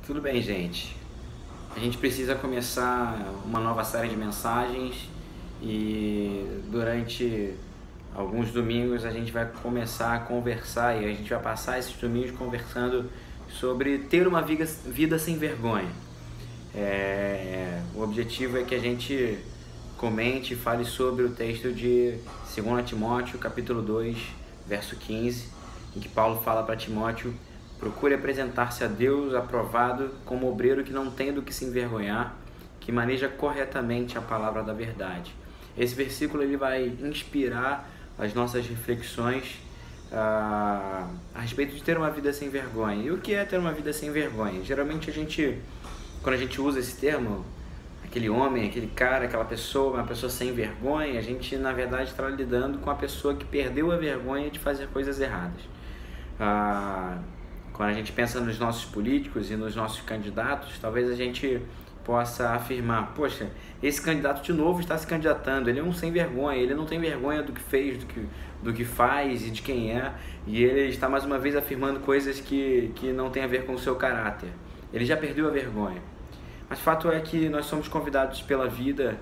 Tudo bem, gente. A gente precisa começar uma nova série de mensagens e durante alguns domingos a gente vai começar a conversar e a gente vai passar esses domingos conversando sobre ter uma vida sem vergonha. O objetivo é que a gente comente e fale sobre o texto de 2 Timóteo, capítulo 2, verso 15, em que Paulo fala para Timóteo: procure apresentar-se a Deus aprovado como obreiro que não tem do que se envergonhar, que maneja corretamente a palavra da verdade. Esse versículo ele vai inspirar as nossas reflexões a respeito de ter uma vida sem vergonha. E o que é ter uma vida sem vergonha? Geralmente quando a gente usa esse termo, aquele homem, aquele cara, aquela pessoa, uma pessoa sem vergonha, a gente na verdade está lidando com a pessoa que perdeu a vergonha de fazer coisas erradas. Quando a gente pensa nos nossos políticos e nos nossos candidatos, talvez a gente possa afirmar: poxa, esse candidato de novo está se candidatando, ele é um sem vergonha, ele não tem vergonha do que fez, do que faz e de quem é, e ele está mais uma vez afirmando coisas que não tem a ver com o seu caráter. Ele já perdeu a vergonha. Mas o fato é que nós somos convidados pela vida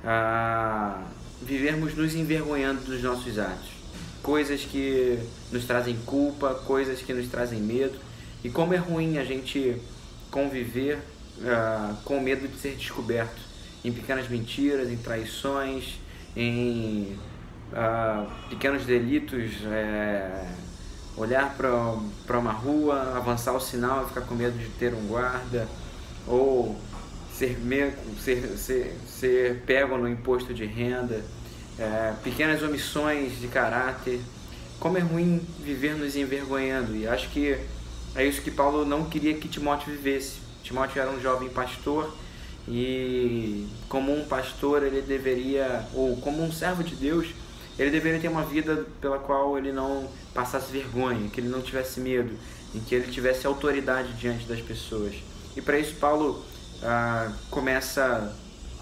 a vivermos nos envergonhando dos nossos atos. Coisas que nos trazem culpa, coisas que nos trazem medo. E como é ruim a gente conviver com medo de ser descoberto em pequenas mentiras, em traições, em pequenos delitos, olhar para uma rua, avançar o sinal e ficar com medo de ter um guarda, ou ser pego no imposto de renda, pequenas omissões de caráter. Como é ruim viver nos envergonhando, e acho que é isso que Paulo não queria que Timóteo vivesse. Timóteo era um jovem pastor, e como um pastor ele deveria, ou como um servo de Deus, ele deveria ter uma vida pela qual ele não passasse vergonha, que ele não tivesse medo, em que ele tivesse autoridade diante das pessoas. E para isso Paulo começa,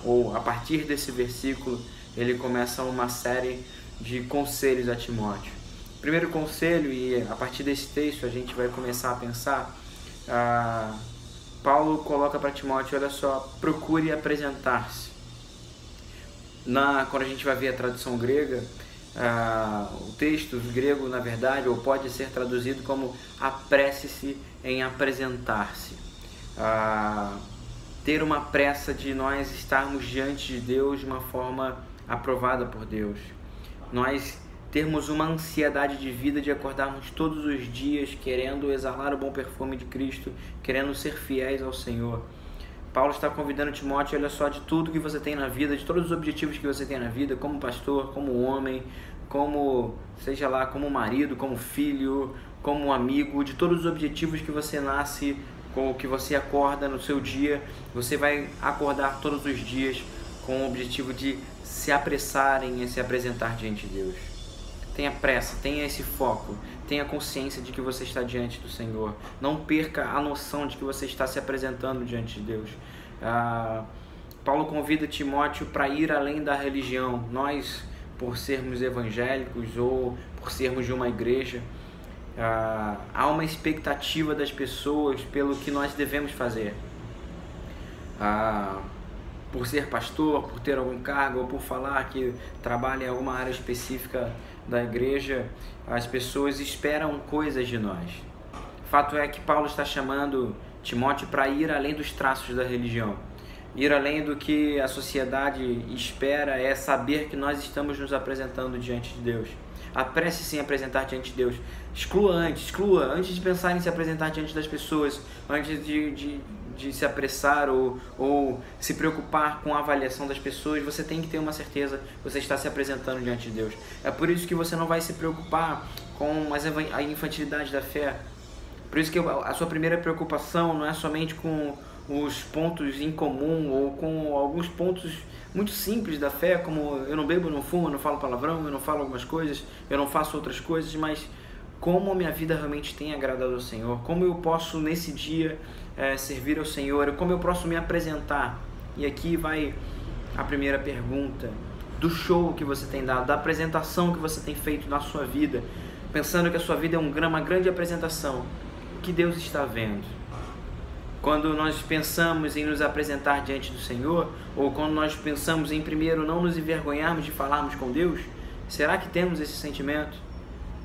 ou a partir desse versículo, ele começa uma série de conselhos a Timóteo. Primeiro conselho, e a partir desse texto a gente vai começar a pensar, Paulo coloca para Timóteo: olha só, procure apresentar-se. Quando a gente vai ver a tradução grega, o texto grego, na verdade, ou pode ser traduzido como apresse-se em apresentar-se. Ter uma pressa de nós estarmos diante de Deus de uma forma aprovada por Deus. Nós termos uma ansiedade de vida de acordarmos todos os dias querendo exalar o bom perfume de Cristo, querendo ser fiéis ao Senhor. Paulo está convidando Timóteo: olha só, de tudo que você tem na vida, de todos os objetivos que você tem na vida, como pastor, como homem, como, seja lá, como marido, como filho, como amigo, de todos os objetivos que você nasce, com o que você acorda no seu dia, você vai acordar todos os dias com o objetivo de se apressarem e se apresentar diante de Deus. Tenha pressa, tenha esse foco, tenha consciência de que você está diante do Senhor. Não perca a noção de que você está se apresentando diante de Deus. Paulo convida Timóteo para ir além da religião. Nós, por sermos evangélicos ou por sermos de uma igreja, há uma expectativa das pessoas pelo que nós devemos fazer. Por ser pastor, por ter algum cargo, ou por falar que trabalha em alguma área específica da igreja, as pessoas esperam coisas de nós. Fato é que Paulo está chamando Timóteo para ir além dos traços da religião. Ir além do que a sociedade espera é saber que nós estamos nos apresentando diante de Deus. Apresse-se em apresentar diante de Deus. Exclua antes de pensar em se apresentar diante das pessoas, antes de se apressar ou se preocupar com a avaliação das pessoas, você tem que ter uma certeza: você está se apresentando diante de Deus. É por isso que você não vai se preocupar com a infantilidade da fé. Por isso que a sua primeira preocupação não é somente com os pontos em comum ou com alguns pontos muito simples da fé, como eu não bebo, eu não fumo, eu não falo palavrão, eu não falo algumas coisas, eu não faço outras coisas, mas como a minha vida realmente tem agradado ao Senhor, como eu posso nesse dia servir ao Senhor, como eu posso me apresentar. E aqui vai a primeira pergunta: do show que você tem dado, da apresentação que você tem feito na sua vida, pensando que a sua vida é uma grande apresentação, o que Deus está vendo? Quando nós pensamos em nos apresentar diante do Senhor, ou quando nós pensamos em primeiro não nos envergonharmos de falarmos com Deus, será que temos esse sentimento?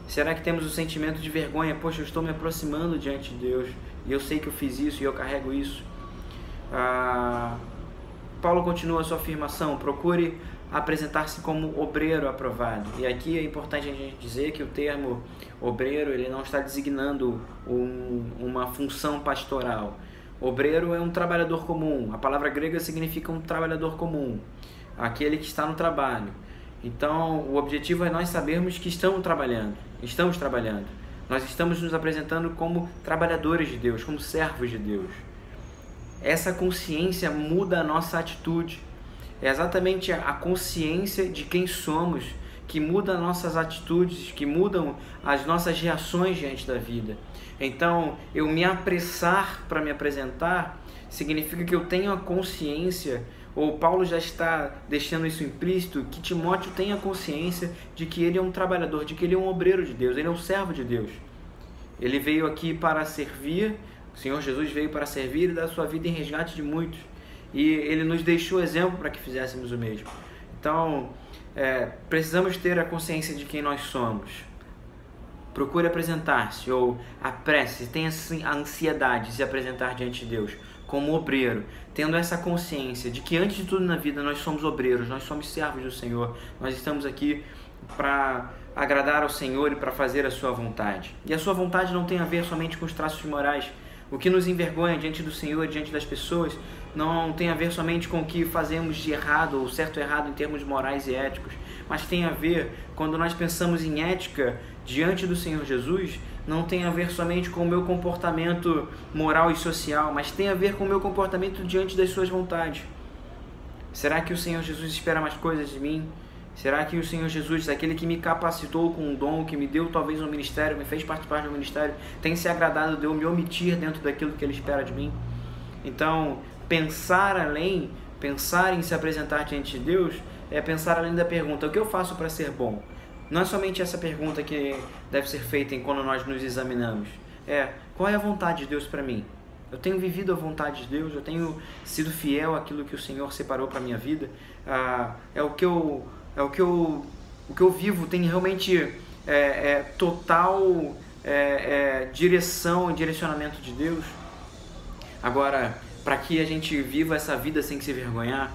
Será que temos o sentimento de vergonha? Poxa, eu estou me aproximando diante de Deus e eu sei que eu fiz isso e eu carrego isso. Paulo continua a sua afirmação: procure apresentar-se como obreiro aprovado. E aqui é importante a gente dizer que o termo obreiro, ele não está designando uma função pastoral. Obreiro é um trabalhador comum. A palavra grega significa um trabalhador comum, aquele que está no trabalho. Então, o objetivo é nós sabermos que estamos trabalhando. Nós estamos nos apresentando como trabalhadores de Deus, como servos de Deus. Essa consciência muda a nossa atitude. É exatamente a consciência de quem somos que muda nossas atitudes, que mudam as nossas reações diante da vida. Então, eu me apressar para me apresentar significa que eu tenho a consciência, ou Paulo já está deixando isso implícito, que Timóteo tenha consciência de que ele é um trabalhador, de que ele é um obreiro de Deus, ele é um servo de Deus. Ele veio aqui para servir, o Senhor Jesus veio para servir e dar sua vida em resgate de muitos. E ele nos deixou exemplo para que fizéssemos o mesmo. Então, precisamos ter a consciência de quem nós somos. Procure apresentar-se, ou apresse, tenha a ansiedade de se apresentar diante de Deus como obreiro, tendo essa consciência de que antes de tudo na vida nós somos obreiros, nós somos servos do Senhor, nós estamos aqui para agradar ao Senhor e para fazer a sua vontade. E a sua vontade não tem a ver somente com os traços morais. O que nos envergonha diante do Senhor, diante das pessoas, não tem a ver somente com o que fazemos de errado ou certo ou errado em termos morais e éticos, mas tem a ver, quando nós pensamos em ética diante do Senhor Jesus, não tem a ver somente com o meu comportamento moral e social, mas tem a ver com o meu comportamento diante das suas vontades. Será que o Senhor Jesus espera mais coisas de mim? Será que o Senhor Jesus, aquele que me capacitou com um dom, que me deu talvez um ministério, me fez participar de um ministério, tem se agradado de eu me omitir dentro daquilo que Ele espera de mim? Então, pensar além, pensar em se apresentar diante de Deus, é pensar além da pergunta: o que eu faço para ser bom? Não é somente essa pergunta que deve ser feita quando nós nos examinamos. Qual é a vontade de Deus para mim? Eu tenho vivido a vontade de Deus? Eu tenho sido fiel àquilo que o Senhor separou para a minha vida? O que eu vivo tem realmente total direção e direcionamento de Deus? Agora, para que a gente viva essa vida sem se vergonhar,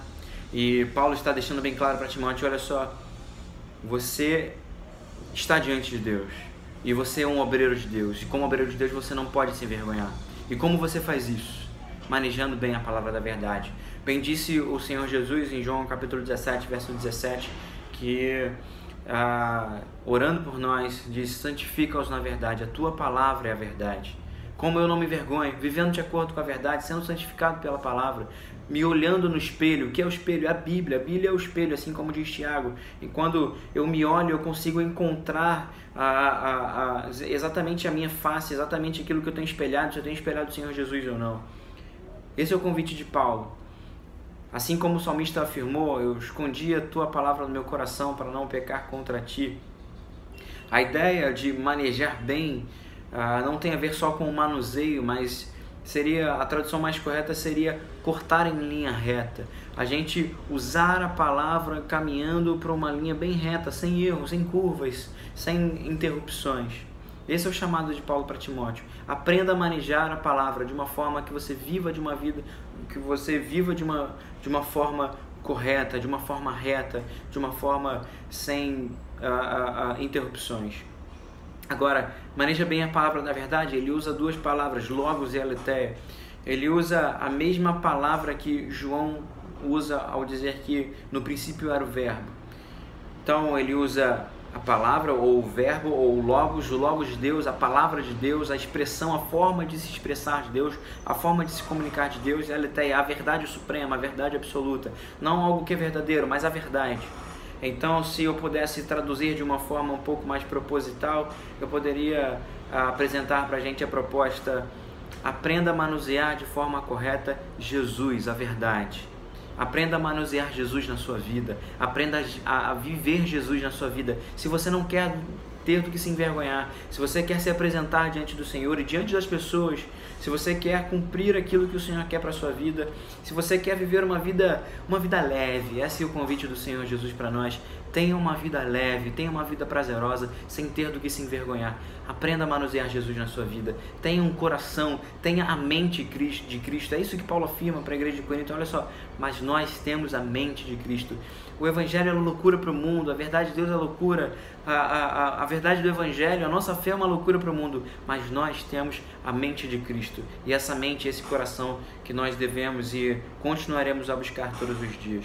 e Paulo está deixando bem claro para Timóteo: olha só, você está diante de Deus, e você é um obreiro de Deus, e como obreiro de Deus você não pode se envergonhar. E como você faz isso? Manejando bem a palavra da verdade. Bem disse o Senhor Jesus em João capítulo 17, verso 17, que orando por nós, diz: santifica-os na verdade, a tua palavra é a verdade. Como eu não me envergonho, vivendo de acordo com a verdade, sendo santificado pela palavra, me olhando no espelho. O que é o espelho? A Bíblia é o espelho, assim como diz Tiago. E quando eu me olho, eu consigo encontrar exatamente a minha face, exatamente aquilo que eu tenho espelhado, se eu tenho espelhado o Senhor Jesus ou não. Esse é o convite de Paulo. Assim como o salmista afirmou: eu escondi a tua palavra no meu coração para não pecar contra ti. A ideia de manejar bem não tem a ver só com o manuseio, mas a tradução mais correta seria cortar em linha reta. A gente usar a palavra caminhando para uma linha bem reta, sem erros, sem curvas, sem interrupções. Esse é o chamado de Paulo para Timóteo. Aprenda a manejar a palavra de uma forma que você viva de uma vida, que você viva de uma forma correta, de uma forma reta, de uma forma sem interrupções. Agora, maneja bem a palavra da verdade. Ele usa duas palavras, logos e aletheia. Ele usa a mesma palavra que João usa ao dizer que no princípio era o verbo. Então ele usa a palavra, ou o verbo, ou o logos de Deus, a palavra de Deus, a expressão, a forma de se expressar de Deus, a forma de se comunicar de Deus, e a aletheia, a verdade suprema, a verdade absoluta. Não algo que é verdadeiro, mas a verdade. Então, se eu pudesse traduzir de uma forma um pouco mais proposital, eu poderia apresentar para a gente a proposta: aprenda a manusear de forma correta Jesus, a verdade. Aprenda a manusear Jesus na sua vida. Aprenda a viver Jesus na sua vida. Se você não quer ter do que se envergonhar, se você quer se apresentar diante do Senhor e diante das pessoas se você quer cumprir aquilo que o Senhor quer para a sua vida, se você quer viver uma vida leve, esse é o convite do Senhor Jesus para nós. Tenha uma vida leve, tenha uma vida prazerosa, sem ter do que se envergonhar. Aprenda a manusear Jesus na sua vida. Tenha um coração, tenha a mente de Cristo. É isso que Paulo afirma para a igreja de Corinto. Olha só, mas nós temos a mente de Cristo. O Evangelho é loucura para o mundo, a verdade de Deus é loucura, a verdade do Evangelho, a nossa fé é uma loucura para o mundo, mas nós temos a mente de Cristo. E essa mente, esse coração que nós devemos e continuaremos a buscar todos os dias.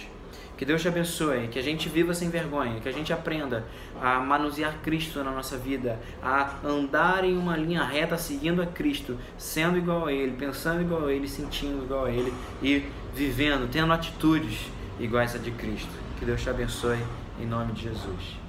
Que Deus te abençoe, que a gente viva sem vergonha, que a gente aprenda a manusear Cristo na nossa vida, a andar em uma linha reta seguindo a Cristo, sendo igual a Ele, pensando igual a Ele, sentindo igual a Ele e vivendo, tendo atitudes iguais a de Cristo. Que Deus te abençoe, em nome de Jesus.